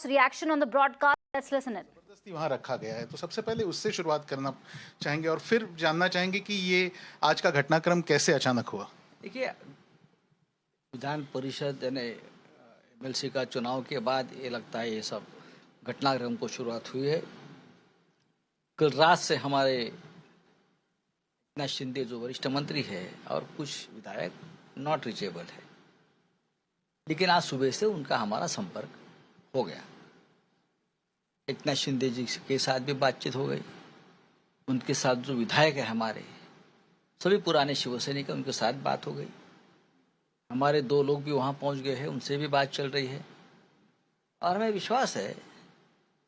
Sharaf's reaction on the broadcast. Let's listen it. जबरदस्ती वहाँ रखा गया है, तो सबसे पहले उससे शुरुआत करना चाहेंगे और फिर जानना चाहेंगे कि ये आज का घटनाक्रम कैसे अचानक हुआ। देखिए, विधान परिषद यानी एमएलसी का चुनाव के बाद ये लगता है ये सब घटनाक्रम को शुरुआत हुई है। कल रात से हमारे एकनाथ शिंदे जो वरिष्ठ मंत्री है और कुछ विधायक नॉट रीचेबल है, लेकिन आज सुबह से उनका हमारा संपर्क हो गया। एकनाथ शिंदे जी के साथ भी बातचीत हो गई, उनके साथ जो विधायक है हमारे सभी पुराने शिवसैनिक उनके साथ बात हो गई। हमारे 2 लोग भी वहाँ पहुँच गए हैं, उनसे भी बात चल रही है और हमें विश्वास है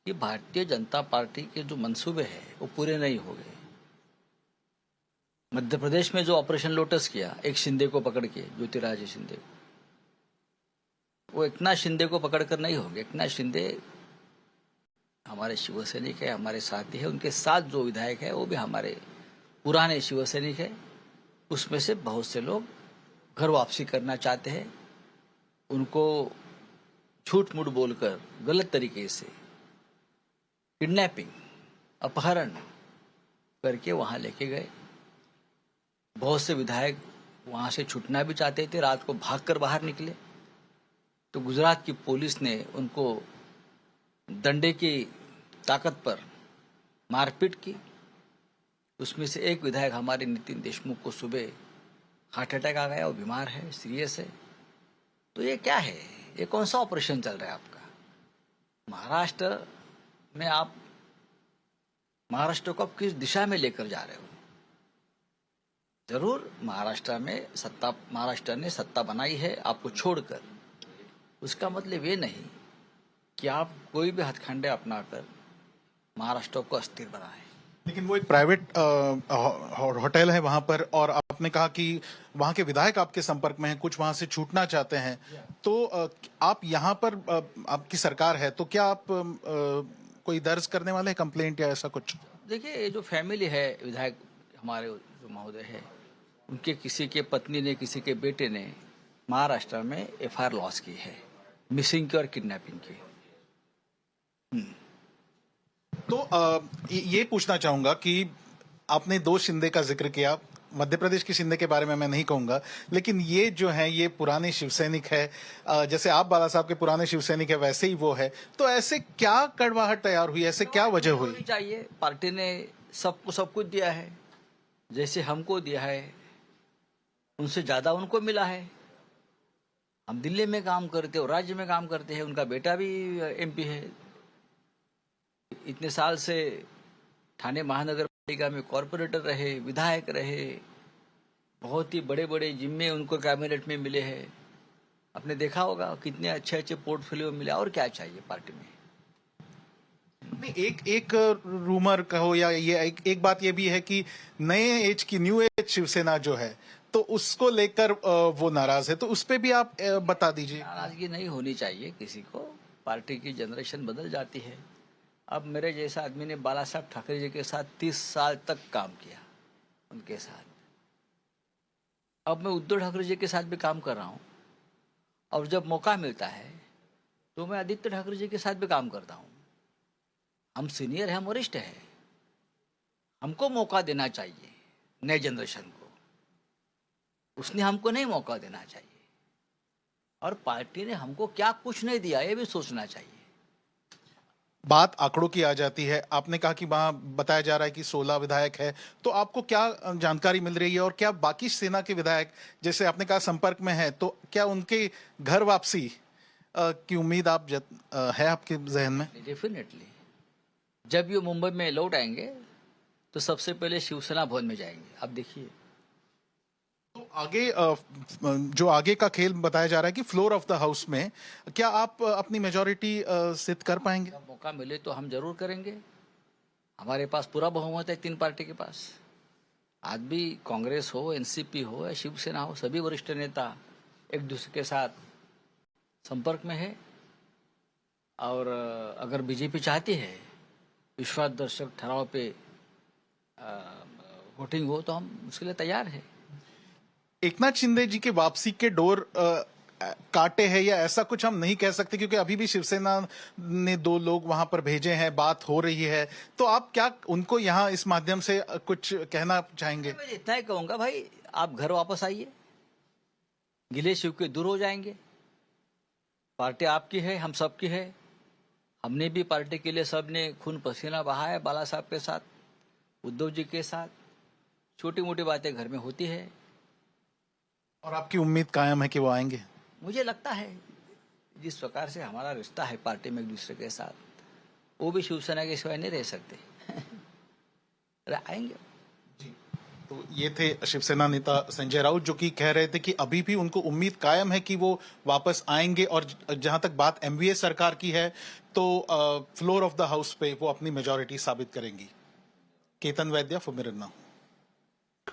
कि भारतीय जनता पार्टी के जो मंसूबे हैं वो पूरे नहीं हो गए। मध्य प्रदेश में जो ऑपरेशन लोटस किया, एक शिंदे को पकड़ के, ज्योतिरादित्य शिंदे को, वो एकनाथ शिंदे को पकड़कर नहीं होंगे। एकनाथ शिंदे हमारे शिवसैनिक है, हमारे साथी है, उनके साथ जो विधायक है वो भी हमारे पुराने शिवसैनिक है। उसमें से बहुत से लोग घर वापसी करना चाहते हैं, उनको झूठ मूठ बोलकर गलत तरीके से किडनैपिंग, अपहरण करके वहाँ लेके गए। बहुत से विधायक वहाँ से छूटना भी चाहते थे, रात को भागकर बाहर निकले, तो गुजरात की पुलिस ने उनको डंडे की ताकत पर मारपीट की। उसमें से एक विधायक हमारे नितिन देशमुख को सुबह हार्ट अटैक आ गया, वो बीमार है, सीरियस है। तो ये क्या है, ये कौन सा ऑपरेशन चल रहा है आपका? महाराष्ट्र में आप महाराष्ट्र को आप किस दिशा में लेकर जा रहे हो? जरूर महाराष्ट्र ने सत्ता बनाई है आपको छोड़कर, उसका मतलब ये नहीं कि आप कोई भी हथकंडे अपनाकर महाराष्ट्र को अस्थिर बनाए। लेकिन वो एक प्राइवेट होटल है वहां पर, और आपने कहा कि वहां के विधायक आपके संपर्क में हैं, कुछ वहां से छूटना चाहते हैं, तो आप यहाँ पर आपकी सरकार है, तो क्या आप कोई दर्ज करने वाले हैं कंप्लेंट या ऐसा कुछ? देखिए, ये जो फैमिली है, विधायक हमारे जो महोदय है, उनके किसी के पत्नी ने, किसी के बेटे ने महाराष्ट्र में एफआईआर लॉस की है, मिसिंग की और किडनैपिंग की। तो ये पूछना चाहूंगा कि आपने 2 शिंदे का जिक्र किया, मध्य प्रदेश के शिंदे के बारे में मैं नहीं कहूंगा, लेकिन ये जो है ये पुराने शिवसैनिक है, जैसे आप बाला साहब के पुराने शिवसैनिक है वैसे ही वो है, तो ऐसे क्या कड़वाहट तैयार हुई, ऐसे क्या वजह हुई? चाहिए, पार्टी ने सबको सब कुछ दिया है, जैसे हमको दिया है उनसे ज्यादा उनको मिला है। हम दिल्ली में काम करते और राज्य में काम करते हैं, उनका बेटा भी एमपी है, इतने साल से ठाणे महानगर पालिका में कॉरपोरेटर रहे, विधायक रहे, बहुत ही बड़े बड़े जिम्मे उनको कैबिनेट में मिले हैं। आपने देखा होगा कितने अच्छे अच्छे पोर्टफोलियो मिले, और क्या चाहिए पार्टी में? नहीं, एक रूमर कहो या ये एक बात ये भी है कि नए एज की, न्यू एज शिवसेना जो है, तो उसको लेकर वो नाराज है, तो उस पे भी आप बता दीजिए। नाराजगी नहीं होनी चाहिए किसी को, पार्टी की जनरेशन बदल जाती है। अब मेरे जैसा आदमी ने बाला साहब ठाकरे जी के साथ 30 साल तक काम किया, उनके साथ। अब मैं उद्धव ठाकरे जी के साथ भी काम कर रहा हूँ, और जब मौका मिलता है तो मैं आदित्य ठाकरे जी के साथ भी काम करता हूँ। हम सीनियर हैं, हम वरिष्ठ हैं, हमको मौका देना चाहिए नए जनरेशन को, उसने हमको नहीं मौका देना चाहिए। और पार्टी ने हमको क्या कुछ नहीं दिया, ये भी सोचना चाहिए। बात आंकड़ों की आ जाती है, आपने कहा कि वहां बताया जा रहा है कि 16 विधायक है, तो आपको क्या जानकारी मिल रही है, और क्या बाकी सेना के विधायक, जैसे आपने कहा संपर्क में है, तो क्या उनके घर वापसी की उम्मीद है आपके जहन में? डेफिनेटली, जब ये मुंबई में लौट आएंगे तो सबसे पहले शिवसेना भवन में जाएंगे। आप देखिए, तो आगे जो आगे का खेल बताया जा रहा है कि फ्लोर ऑफ द हाउस में क्या आप अपनी मेजॉरिटी सिद्ध कर पाएंगे? जब मौका मिले तो हम जरूर करेंगे। हमारे पास पूरा बहुमत है 3 पार्टी के पास। आज भी कांग्रेस हो, एनसीपी हो या शिवसेना हो, सभी वरिष्ठ नेता एक दूसरे के साथ संपर्क में है, और अगर बीजेपी चाहती है विश्वासदर्शक ठहराव पे वोटिंग हो तो हम उसके लिए तैयार है। एकनाथ शिंदे जी के वापसी के डोर काटे हैं या ऐसा कुछ हम नहीं कह सकते, क्योंकि अभी भी शिवसेना ने 2 लोग वहां पर भेजे हैं, बात हो रही है। तो आप क्या उनको यहां इस माध्यम से कुछ कहना चाहेंगे? मैं इतना ही कहूंगा भाई, आप घर वापस आइए, गिले शिकवे दूर हो जाएंगे। पार्टी आपकी है, हम सबकी है। हमने भी पार्टी के लिए सबने खून पसीना बहाया बाला साहब के साथ, उद्धव जी के साथ। छोटी मोटी बातें घर में होती है। और आपकी उम्मीद कायम है कि वो आएंगे? मुझे लगता है जिस प्रकार से हमारा रिश्ता है पार्टी में एक दूसरे के साथ, वो भी शिवसेना के सिवाय नहीं रह सकते। आएंगे। जी, तो ये थे शिवसेना नेता संजय राउत, जो कि कह रहे थे कि अभी भी उनको उम्मीद कायम है कि वो वापस आएंगे। और जहां तक बात एमवीए सरकार की है, तो फ्लोर ऑफ द हाउस पे वो अपनी मेजॉरिटी साबित करेंगी। केतन वैद्य for mirror now.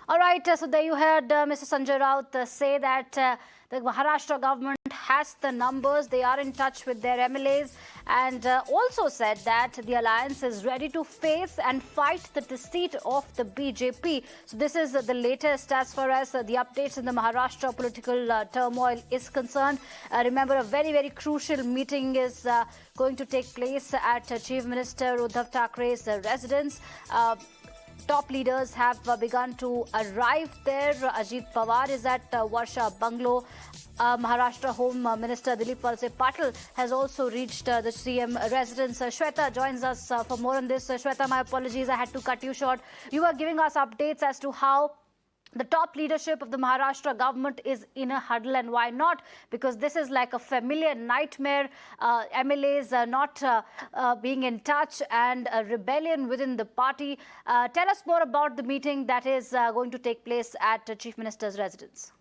All right, so there you heard Mr. Sanjay Raut say that the Maharashtra government has the numbers, they are in touch with their MLAs, and also said that the alliance is ready to face and fight the deceit of the BJP. So this is the latest as far as the updates in the Maharashtra political turmoil is concerned. Remember, a very, very crucial meeting is going to take place at Chief Minister Uddhav Thackeray's residence. Top leaders have begun to arrive there. Ajit Pawar is at Varsha Bungalow. Maharashtra Home Minister Dilip Valse Patil has also reached the CM residence. Shweta joins us for more on this. Shweta, my apologies, I had to cut you short. You were giving us updates as to how the top leadership of the Maharashtra government is in a huddle, and why not? Because this is like a familiar nightmare. MLAs not being in touch, and a rebellion within the party. Tell us more about the meeting that is going to take place at Chief Minister's residence.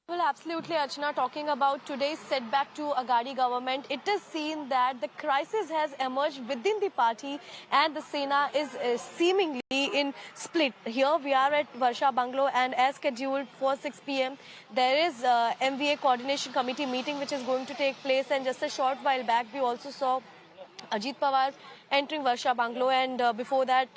Well, absolutely, Archana. Talking about today's setback to Aghadi government, it is seen that the crisis has emerged within the party and the Sena is seemingly in split. Here we are at Varsha Bungalow, and as scheduled for 6 p.m. there is MVA Coordination Committee meeting which is going to take place, and just a short while back we also saw Ajit Pawar entering Varsha Bungalow, and before that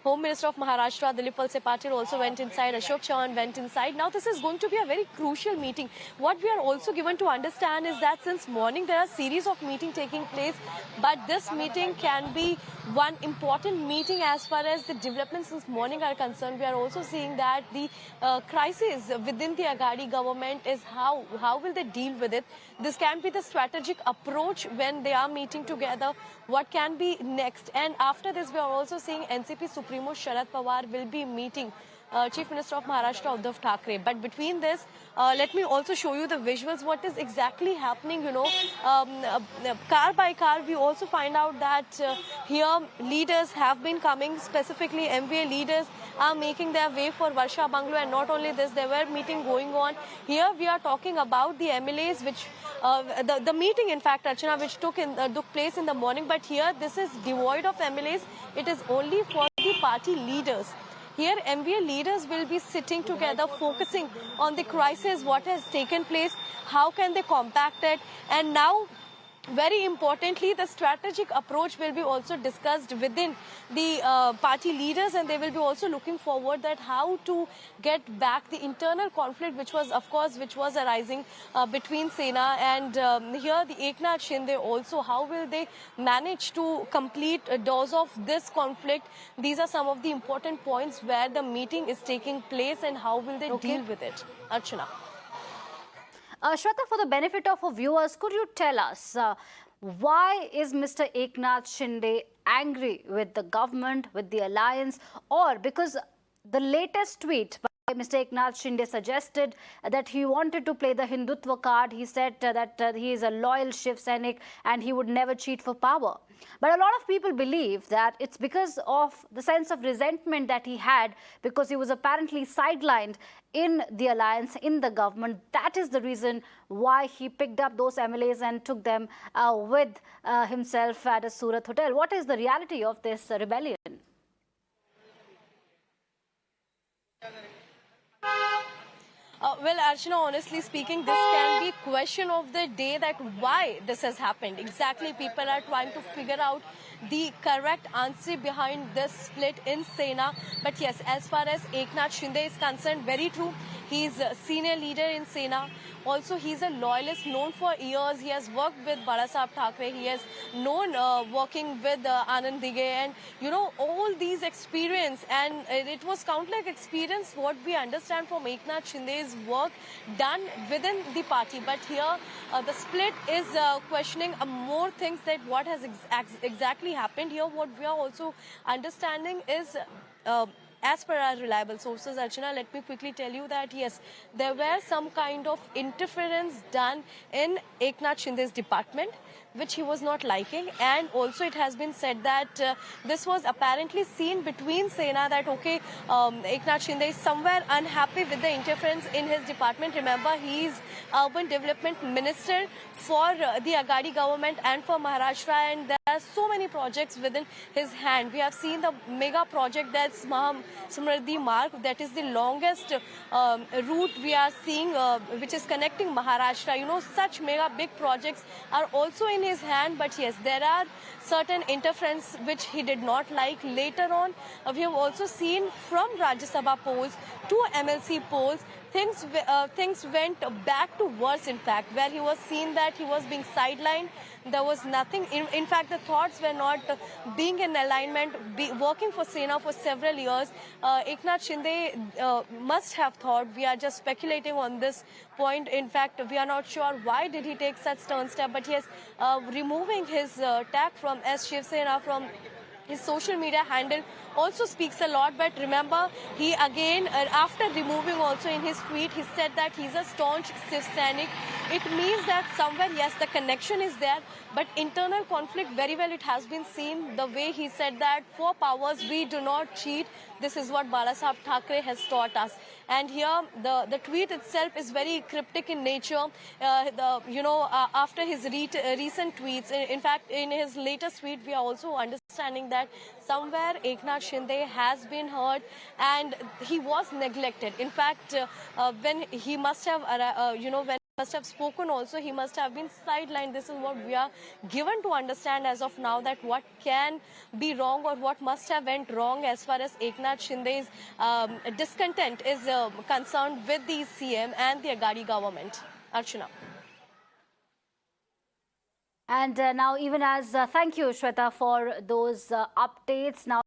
Home Minister of Maharashtra Dilip Valse Patil also went inside, Ashok Chauhan went inside. Now this is going to be a very crucial meeting. What we are also given to understand is that since morning there are series of meetings taking place, but this meeting can be one important meeting as far as the developments since morning are concerned. We are also seeing that the crisis within the Aghadi government is how will they deal with it. This can be the strategic approach when they are meeting together. What can be next? And after this, we are also seeing NCP Supremo Sharad Pawar will be meeting Chief Minister of Maharashtra Uddhav Thackeray. But between this, let me also show you the visuals, what is exactly happening, you know. Car by car, we also find out that here leaders have been coming, specifically MVA leaders are making their way for Varsha Bungalow. And not only this, there were meeting going on. Here we are talking about the MLAs, which the meeting, in fact, Archana, which took place in the morning. But here, this is devoid of MLAs. It is only for the party leaders. Here, MVA leaders will be sitting together, focusing on the crisis, what has taken place, how can they compact it, and now, very importantly, the strategic approach will be also discussed within the party leaders, and they will be also looking forward that how to get back the internal conflict which was, of course, which was arising between Sena and here the Eknath Shinde also. How will they manage to complete dose of this conflict? These are some of the important points where the meeting is taking place, and how will they deal with it. Archana. Shweta, for the benefit of our viewers, could you tell us why is Mr. Eknath Shinde angry with the government, with the alliance, or because the latest tweet by Mr. Eknath Shinde suggested that he wanted to play the Hindutva card. He said that he is a loyal Shiv Sainik and he would never cheat for power. But a lot of people believe that it's because of the sense of resentment that he had, because he was apparently sidelined in the alliance, in the government. That is the reason why he picked up those MLAs and took them with himself at a Surat hotel. What is the reality of this rebellion? Well, Archana, honestly speaking, this can be question of the day that why this has happened. Exactly, people are trying to figure out the correct answer behind this split in Sena. But yes, as far as Eknath Shinde is concerned, very true. He's a senior leader in Sena. Also, he's a loyalist known for years. He has worked with Balasaheb Thackeray. He has known working with Anand Dige, and you know all these experience, and it was countless experience what we understand from Eknath Shinde's work done within the party. But here the split is questioning more things that what has exactly happened here. What we are also understanding is as per our reliable sources, Archana, let me quickly tell you that yes, there were some kind of interference done in Eknath Shinde's department, which he was not liking, and also it has been said that this was apparently seen between Sena that okay, Eknath Shinde is somewhere unhappy with the interference in his department. Remember, he is urban development minister for the Agadi government and for Maharashtra, and there are so many projects within his hand. We have seen the mega project that's Samriddhi Marg, that is the longest route we are seeing, which is connecting Maharashtra. You know, such mega big projects are also in his hand. But yes, there are certain interference which he did not like. Later on, we have also seen from Rajya Sabha polls to MLC polls, things went back to worse, in fact, where he was seen that he was being sidelined. There was nothing. In fact, the thoughts were not being in alignment, working for Sena for several years. Eknath Shinde must have thought, we are just speculating on this point. In fact, we are not sure why did he take such stern step. But yes, removing his tag from Shiv Sena from his social media handle also speaks a lot. But remember, he again, after removing also in his tweet, he said that he's a staunch Shiv Sainik. It means that somewhere, yes, the connection is there, but internal conflict, very well it has been seen. The way he said that for powers, we do not cheat. This is what Balasaheb Thackeray has taught us. And here, the tweet itself is very cryptic in nature. After his recent tweets, in fact, in his latest tweet, we are also understanding that somewhere Eknath Shinde has been hurt and he was neglected. In fact, when he must have, when must have spoken also, he must have been sidelined. This is what we are given to understand as of now, that what can be wrong or what must have went wrong as far as Eknath Shinde's discontent is concerned with the CM and the Agadi government. Archana. And now, even as thank you, Shweta, for those updates. Now.